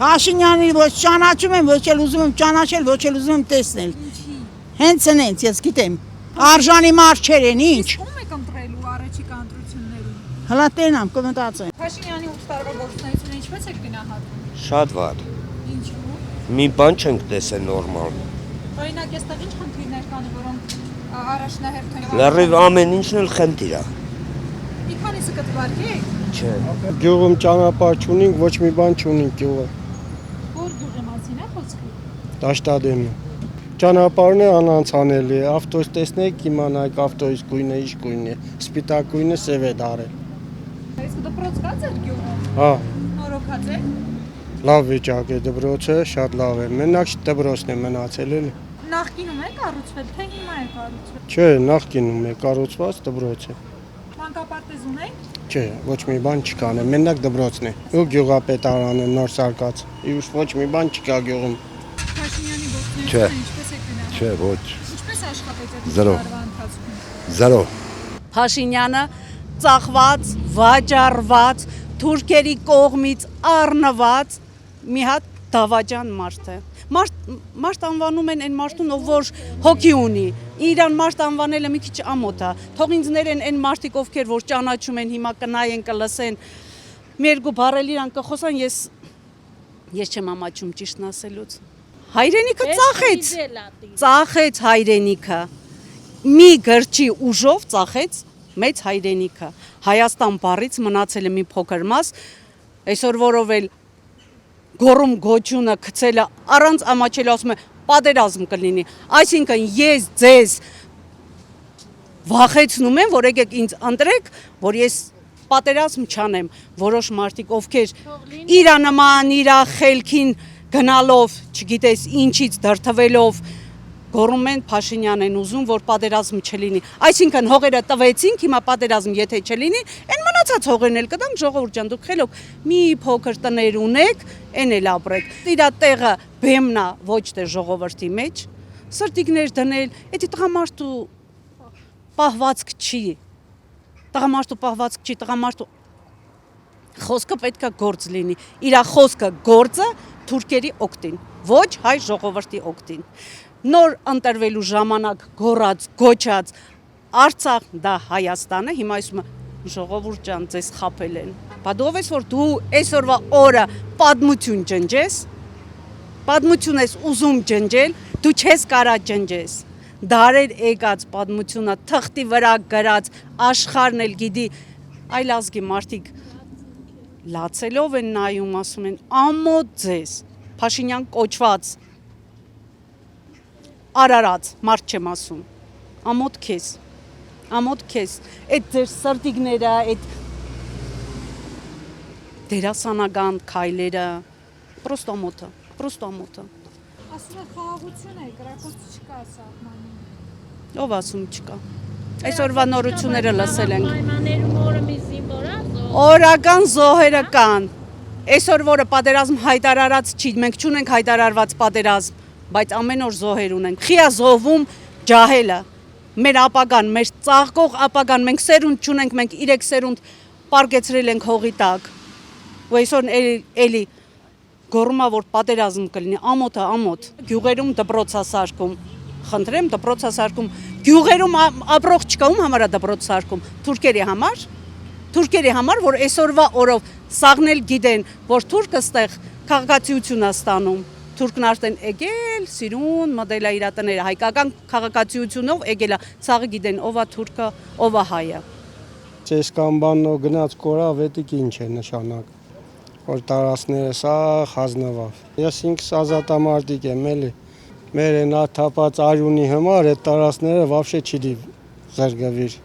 Փաշինյանի ոչ ճանաչում եմ, ոչ էլ ուզում եմ ճանաչել, ոչ էլ ուզում եմ տեսնել։ Հենց այնց, ես գիտեմ։ Արժանի մարդ չեն, ինչ։ Ում եք ընտրելու առաջիկա ընտրություններում։ Հլա տենամ, կմտածեմ։ Փաշինյանի 8 տարվա գործունեությունը ինչպես եք գնահատում։ Շատ վատ։ Ինչու։ Մի բան չենք տեսել նորմալ։ Օրինակ, այստեղ ինչ խնդիրներ կան, որոնք առաջնահերթ են։ Լրիվ ամեն ինչն էլ խնդիր է։ Մի քանիսը կտվարկեք։ Չէ։ Գյուղում ճանապարհ չունենք, ոչ մի բան չունենք գյուղը։ Որ գյուղի մասին է խոսքը։ Դաշտադեմը։ Ճանապարհն է անանցանելի, ավտոս տեսնեք, իմանայք ավտոյից գույնը ինչ գույն է, սպիտակ գույնը սև է դարել։ Իսկ դպրոց կա ձեր գյուղում։ Հա, Նորոգած է։ լավ վիճակ է դպրոցը, շատ լավ է։ Մենակ դպրոցն է մնացել էլի։ Նախկինում է կառուցվել, թե հիմա է կառուցվել։ Չէ, նախկինում է կառուցված դպրոցը։ Մանկապարտեզ ունեք։ Չէ, ոչ մի բան չկա, մենակ դպրոցն է։ Ու գյուղապետարանը նոր սարկած։ Իուշ ոչ մի բան չկա գյուղում։ Փաշինյանի Չէ։ գործունեությունը ինչպես եք գնահատում։ Չէ, ոչ։ Ինչպես աշխատեց այդ Զրո։ տարվա ընթացքում։ Զրո։ Փաշինյանը ծախված, վաճառված, թուրքերի կողմից առնված մի հատ դավաճան մարդ է։ Մարդ անվանում են այն մարդուն, ով որ հոգի ունի։ Իրան մարդ անվանելը մի քիչ ամոթ է։ Թող ինձ ներեն այն մարդիկ, ովքեր որ ճանաչում են, հիմա կնայեն, կլսեն։ Մի երկու բառել իրան կխոսան, ես չեմ ամաչում ճիշտն ասելուց։ Հայրենիքը ծախեց հայրենիքը։ Մի գրչի ուժով ծախեց մեծ հայրենիքը։ Հայաստան բառից մնացել է մի փոքր մաս, այսօր որով էլ գոռում գոչյունը գցելը առանց ամաչելու ասում է պատերազմ կլինի։ Այսինքն ես ձեզ վախեցնում եմ, որ եկեք ինձ ընտրեք, որ ես պատերազմ չանեմ։ Որոշ մարդիկ, ովքեր իրա նման, իրա խելքին գնալով, չգիտես ինչից դրթվելով գոռում են Փաշինյան են ուզում, որ պատերազմ չլինի։ Այսինքն հողերը տվեցինք, հիմա պատերազմ եթե չլինի, այն մնացած հողերն էլ կտանք, ժողովուրդ ջան, դուք խելոք մի փոքր տներ ունեք, այն էլ ապրեք։ Իրա տեղը բեմնա ոչ թե ժողովրդի մեջ, սրտիկներ դնել, էդի տղամարդու պահվածք չի։ Տղամարդու խոսքը պետքա գործ լինի։ Իրա խոսքը գործը թուրքերի օգտին, ոչ հայ ժողովրդի օգտին։ Նոր ընտրվելու ժամանակ գոռած, գոչած Արցախ դա Հայաստանը, հիմա ասում է ժողովուրդ ջան, ձեզ խաբել են։ Բա դու ով ես որ դու այսօրվա օրը պատմություն ջնջես, պատմություն ես ուզում ջնջել, դու չես կարա ջնջես։ Դարեր եկած պատմությունը թղթի վրա գրած աշխարհն էլ գիտի, այլ ազգի մարդիկ լացելով են նայում, ասում են ամոթ ձեզ, Փաշինյան կոչված Արարած, մարդ չեմ ասում, ամոթ քեզ, այդ ձեր սրտիկները, այդ դերասանական քայլերը, պրոստո ամոթը։ Ասում է խաղաղություն է, կրակոց չկա սահմանում։ Ով ասում չկա։ Այսօրվա նորությունները լսել ենք։ Օրական զոհերը կան։ Այսօր որը պատերազմ հայտարարած չի, մենք չունենք հայտարարված պատերազմ, բայց ամեն օր զոհեր ունենք։ Խիա զոհվում ջահելը, մեր ապագան, մեր ծաղկող ապագան, մենք սերունդ չունենք, մենք 3 սերունդ պարգեցրել ենք հողի տակ։ Ու այսօր էլի գոռումա որ պատերազմ կլինի, ամոթ, գյուղերում դպրոցասարկում, խնդրեմ դպրոցասարկում, գյուղերում ապրող չկա, ում համար է դպրոցասարկում, թուրքերի համար, որ այսօրվա օրով սաղնել գիտեն, որ թուրքը ստեղ քաղաքացիություն է ստանում, թուրքն արդեն եկել, սիրուն, մտել է իր տները, հայկական քաղաքացիությունով եկել է, սաղը գիտեն, ով է թուրքը, ով է հայը։ Ծեսկամբաննո գնաց կորավ, էդիկ ինչ է նշանակ, որ տարածները սա խազնվավ։ Ես ինքս ազատամարտիկ եմ էլի, մեր են աթապած արյունի համար այդ տարածները վավշե չի զրգվիր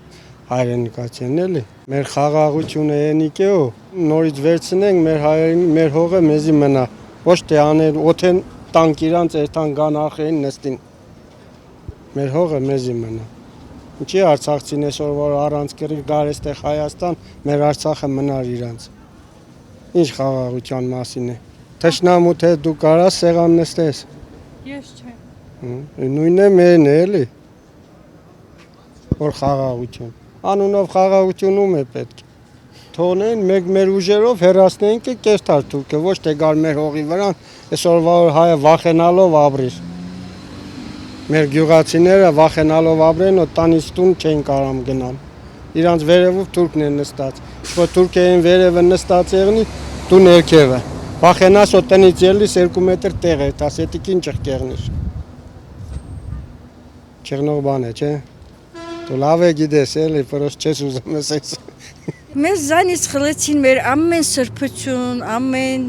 հայրենիքացին էլի։ Մեր խաղաղությունը ենիկ է ու նորից վերցնենք մեր հայերին, մեր հողը մեզի մնա։ Ոչ թե անել օթեն տանք իրանց երթան գան ախեին նստին։ Մեր հողը մեզի մնա։ Ինչի արցախցին այսօր որ առանց կրիկ գարեստեղ Հայաստան, մեր Արցախը մնար իրանց։ Ինչ խաղաղության մասին է։ Թշնամու թե դու կարաս սեղան նստես։ Ես չեմ։ Նույնն է մերն է էլի։ Որ խաղաղություն։ Անունով խաղաղություն ում է պետք։ թողնեն, մեկ մեր ուժերով հեռացնենք կեսթար թուրքը, ոչ թե գար մեր հողի վրա, այսօրվա հայը վախենալով ապրիր։ Մեր գյուղացիները վախենալով ապրեն, ու տանից տուն չեն կարամ գնալ։ Իրանց վերևով թուրքն են նստած։ Որ թուրքերին վերևը նստած եղնի, դու ներքևը։ Վախենաս ու տնից ելիս 2 մետր տեղ է, ասետիկին չղկեղնիր։ Չեղնող բան է, չէ։ Դու լավ է գիտես, էլի, պրոս չես ուզում ես այս։ Մեզ զանից խլեցին մեր ամեն սրբություն, ամեն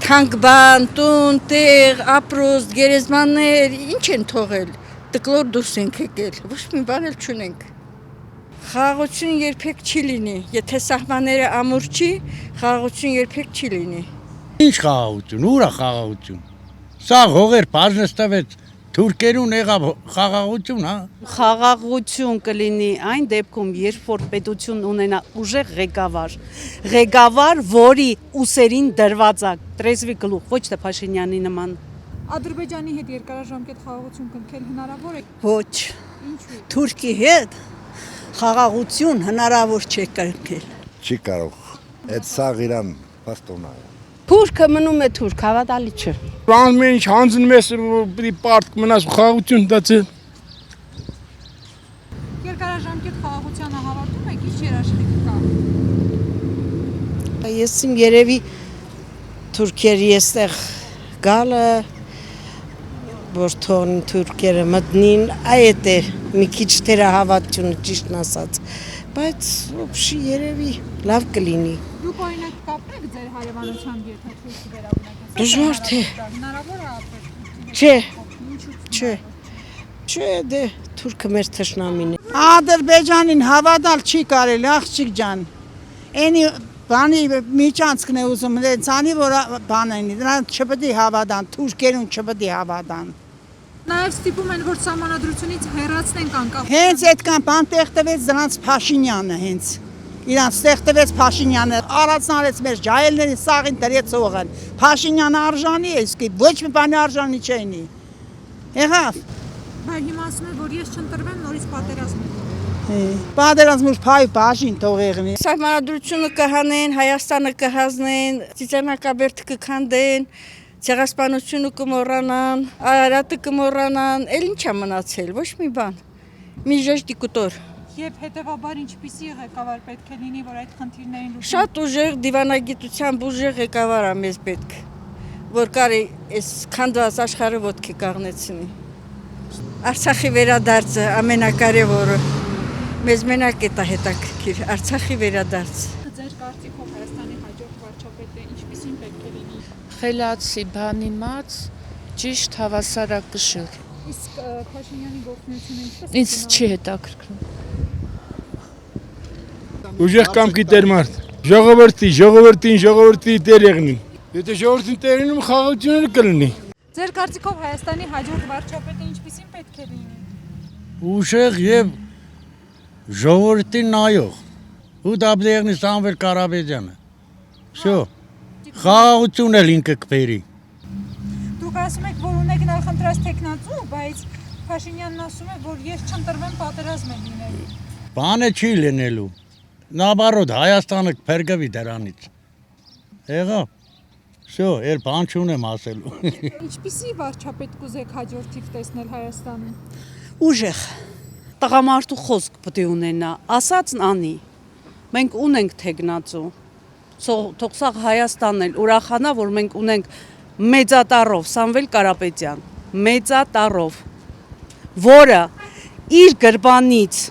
թանկ բան, տուն, տեղ, ապրոստ, գերեզմաններ, ինչ են թողել, տկլոր դուրս ենք եկել, ոչ մի բան էլ չունենք։ Խաղաղություն երբեք չի լինի, եթե սահմանները ամուր չի, խաղաղություն երբեք չի լինի։ Ինչ խաղաղություն, ուր է խաղաղություն։ Սա հողեր բաժնստվեց, թուրքերուն եղավ խաղաղություն, հա։ Խաղաղություն կլինի այն դեպքում, երբ որ պետություն ունենա ուժեղ ղեկավար, որի ուսերին դրված է տրեզվի գլուխ, ոչ թե Փաշինյանի նման։ Ադրբեջանի հետ երկարաժամկետ խաղաղություն կնքել հնարավոր է։ Ոչ։ Ինչու՞։ Թուրքի հետ խաղաղություն հնարավոր չէ կրկել։ Չի կարող։ Այդ սաղ իրան պաստոնա է։ Թուրքը մնում է թուրք, հավատալի չէ։ Ամեն ինչ հանձնում ես, պիտի պարտք մնաս խաղաղություն դացել։ Երկարաժամկետ խաղաղությանը հավատում եք, ինչ երաշխիք կա։ Ես իմ երևի թուրքերի էստեղ գալը, որ թողնին թուրքերը մտնին, այդ է մի քիչ թերահավատությունը ճիշտն ասած, բայց ոբշի երևի լավ կլինի։ Դուք օրինակ կապնեք ձեր հարևանությամբ, եթե թուրքի վերաբնակ։ Դժվար թե։ Հնարավոր է ապրել։ Չէ։ Չէ, դե թուրքը մեր թշնամին է։ Ադրբեջանին հավատալ չի կարելի, աղջիկ ջան։ Էնի բանի միջանցքն է ուզում լեցանի, որ բան են, դրանց չպետք է հավատան, թուրքերուն չպետք է հավատան։ Նաև ստիպում են, որ սահմանադրությունից հեռացնենք անկախ։ Հենց այդքան բան տեղ տվեց դրանց Փաշինյանը հենց։ Իրանց տեղ տվեց Փաշինյանը, առանցնարեց մեր ջահելների սաղին դրեց օղան։ Փաշինյանը արժանի է, իսկ ոչ մի բանի արժանի չենի։ Եղավ։ Բայց հիմա ասում են, որ ես չընտրվեմ, նորից պատերազմ։ Պատերազմուր փայ բաժին թողեղնի։ Սահմանադրությունը կհանեն, Հայաստանը կհազնեն, Ծիծեռնակաբերդը կքանդեն, ցեղասպանությունը կմոռանան, Արարատը կմոռանան, էլ ինչ է մնացել, ոչ մի բան։ Մի ժեշտի կուտոր։ Եվ հետևաբար ինչպիսի ղեկավար պետք է լինի, որ այդ խնդիրներին լուծի։ Շատ ուժեղ դիվանագիտությամբ ուժեղ ղեկավար է մեզ պետք, որ կարի այս քանդված աշխարհը ոտքի կաղնեցնի։ Արցախի վերադարձը ամենակարևորը։ Մեզ մենակ է դա հետաքրքիր, Արցախի վերադարձը։ Ձեր կարծիքով Հայաստանի հաջորդ վարչապետը ինչպիսին պետք է լինի։ Խելացի, բանիմաց, ճիշտ հավասարակշիռ։ Իսկ Փաշինյանի գործունեությունը ինչպես։ Ինձ չի հետաքրքրում։ Ուժեղ կամքի տեր մարդ։ Ժողովրդի տեր եղնին։ Եթե ժողովրդին տեր լինում խաղաղությունը կլինի։ Ձեր կարծիքով Հայաստանի հաջորդ վարչապետը ինչպիսին պետք է լինի։ Ուժեղ եւ ժողովրդին նայող։ Ու դա պետք է եղնի Սամվել Կարապետյանը։ Всё։ Խաղաղություն էլ ինքը կբերի։ Դուք ասում եք, որ ունեք նախընտրած տեխնացու, բայց Փաշինյանն ասում է, որ ես չընտրվեմ, պատերազմ է լինելու։ Բանը չի լինելու։ Նաբարոդ Հայաստանը կփրկվի դրանից։ Եղավ։ Всё, երբ բան չունեմ ասելու։ Ինչպիսի վարչապետ կուզեք հաջորդիվ տեսնել Հայաստանում։ Ուժեղ տղամարդու խոսք պետք է ունենա, ասածն անի։ Մենք ունենք թեկնածու։ Թող սա Հայաստանն էլ ուրախանա, որ մենք ունենք մեծատառով Սամվել Կարապետյան, մեծատառով, որը իր գրբանից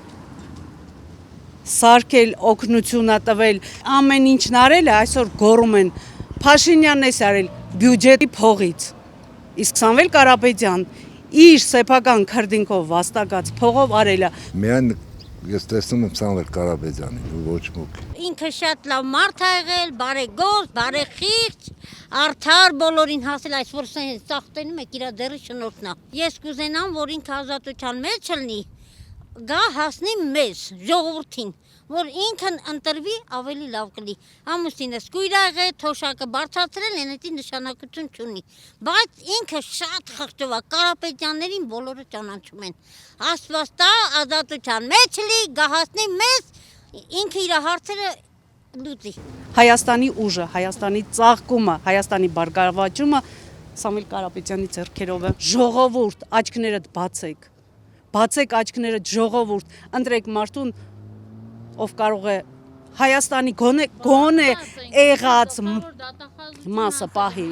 սարքել օգնությունա տվել, ամեն ինչն արել է, այսօր գոռում են Փաշինյանն է արել բյուջետի փողից։ Իսկ Սամվել Կարապետյան իր սեփական քրդինքով վաստակած փողով արել է։ Միայն ես տեսնում եմ Սամվել Կարապետյանին ու ոչ ոք։ Ինքը շատ լավ մարդ է եղել, բարեգործ, բարեխիղճ, արդար բոլորին հասել, այսօր ծաղտենում եք իր դերի շնորհքն է։ Ես կուզենամ, որ ինքը ազատության մեջ լինի, գա հասնի մեզ, ժողովրդին, որ ինքն ընտրվի ավելի լավ կլի։ Ամուսինս կույրաղ է, թոշակը բարձրացրել են, դա նշանակություն չունի։ Բայց ինքը շատ խղճով է, Կարապետյաններին բոլորը ճանաչում են։ Աստված տա ազատության մեջ լի, գա հասնի մեզ, ինքը իր հարցերը լուծի։ Հայաստանի ուժը, Հայաստանի ծաղկումը, Հայաստանի բարգավաճումը Սամվել Կարապետյանի ձեռքերով է։ Ժողովուրդ, աչքներդ բացեք։ Բացեք աչքներդ, ժողովուրդ, ընտրեք մարդուն, ով կարող է Հայաստանի գոնե եղած մասը պահի։